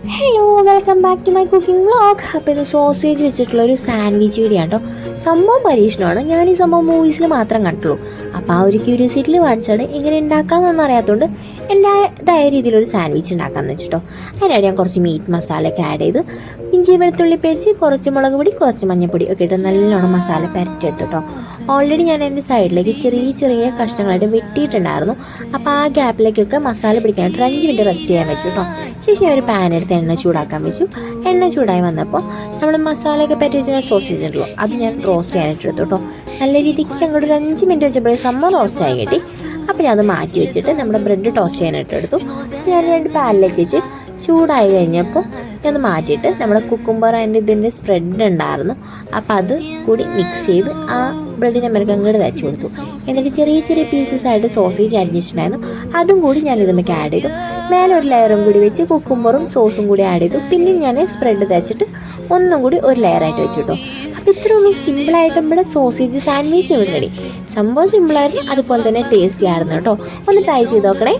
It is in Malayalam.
Hello, welcome back to my cooking vlog. അപ്പോൾ ഇത് സോസേജ് വെച്ചിട്ടുള്ള ഒരു സാൻഡ്വിച്ച് വീഡിയോ കേട്ടോ. സംഭവം പരീക്ഷണമാണ്. ഞാൻ ഈ സംഭവം മൂവീസിൽ മാത്രം കണ്ടുള്ളൂ. അപ്പോൾ ആ ഒരു ക്യൂരിയോസിറ്റിയിൽ വാങ്ങിച്ചാണ് എങ്ങനെ ഉണ്ടാക്കാമെന്നൊന്നും അറിയാത്തതുകൊണ്ട് എൻ്റെതായ രീതിയിലൊരു സാൻഡ്വിച്ച് ഉണ്ടാക്കാമെന്ന് വെച്ചിട്ടോ. അതിനായിട്ട് ഞാൻ കുറച്ച് മീറ്റ് മസാലയൊക്കെ ആഡ് ചെയ്ത് ഇഞ്ചി വെളുത്തുള്ളി പേസ്റ്റ്, കുറച്ച് മുളക് പൊടി, കുറച്ച് മഞ്ഞൾപ്പൊടി ഒക്കെ ഇട്ട് നല്ലോണം മസാല പരറ്റിയെടുത്തു കേട്ടോ. ഓൾറെഡി ഞാൻ എൻ്റെ സൈഡിലേക്ക് ചെറിയ ചെറിയ കഷ്ണങ്ങളായിട്ട് വെട്ടിയിട്ടുണ്ടായിരുന്നു. അപ്പോൾ ആ ഗ്യാപ്പിലേക്കൊക്കെ മസാല പിടിക്കാനായിട്ട് ഒരു 5 മിനിറ്റ് റെസ്റ്റ് ചെയ്യാൻ വെച്ചു കേട്ടോ. ശേഷം ഒരു പാൻ എടുത്ത് എണ്ണ ചൂടാക്കാൻ വെച്ചു. എണ്ണ ചൂടായി വന്നപ്പോൾ നമ്മൾ മസാലയൊക്കെ പറ്റി വെച്ചാൽ സോസേജ് ഉണ്ടല്ലോ, അത് ഞാൻ റോസ്റ്റ് ചെയ്യാനായിട്ട് എടുത്തു കേട്ടോ. നല്ല രീതിക്ക് അങ്ങോട്ട് ഒരു 5 മിനിറ്റ് വെച്ചപ്പോഴേ സംഭവം റോസ്റ്റായി കിട്ടി. അപ്പോൾ ഞാൻ അത് മാറ്റി വെച്ചിട്ട് നമ്മുടെ ബ്രെഡ് ടോസ്റ്റ് ചെയ്യാനായിട്ട് എടുത്തു. ഞാൻ 2 പാനിലേക്ക് വെച്ച് ചൂടായി കഴിഞ്ഞപ്പോൾ ഞാൻ മാറ്റിയിട്ട് നമ്മുടെ കുക്കുംബർ ആൻഡ് ഇതിൻ്റെ സ്പ്രെഡ് ഉണ്ടായിരുന്നു. അപ്പോൾ അത് കൂടി മിക്സ് ചെയ്ത് ആ ബ്രെഡിൻ്റെ മേലേക്ക് അങ്ങോട്ട് തയ്ച്ച് കൊടുത്തു. എന്നിട്ട് ചെറിയ ചെറിയ പീസസ് ആയിട്ട് സോസേജ് അരിഞ്ഞിട്ടുണ്ടായിരുന്നു, അതും കൂടി ഞാൻ ഇതിലേക്ക് ആഡ് ചെയ്തു. മേലെ ഒരു ലെയറും കൂടി വെച്ച് കുക്കുംബറും സോസും കൂടി ആഡ് ചെയ്തു. പിന്നെ ഞാൻ സ്പ്രെഡ് തയ്ച്ചിട്ട് ഒന്നും കൂടി ഒരു ലെയറായിട്ട് വെച്ചു കേട്ടോ. അപ്പോൾ ഇത്രയൊന്നും സിമ്പിളായിട്ട് നമ്മുടെ സോസേജ് സാൻഡ്വിച്ച് ഇവിടെ റെഡി. സംഭവം സിമ്പിളായിരുന്നു, അതുപോലെ തന്നെ ടേസ്റ്റി ആയിരുന്നു കേട്ടോ. ഒന്ന് ട്രൈ ചെയ്ത് നോക്കണേ.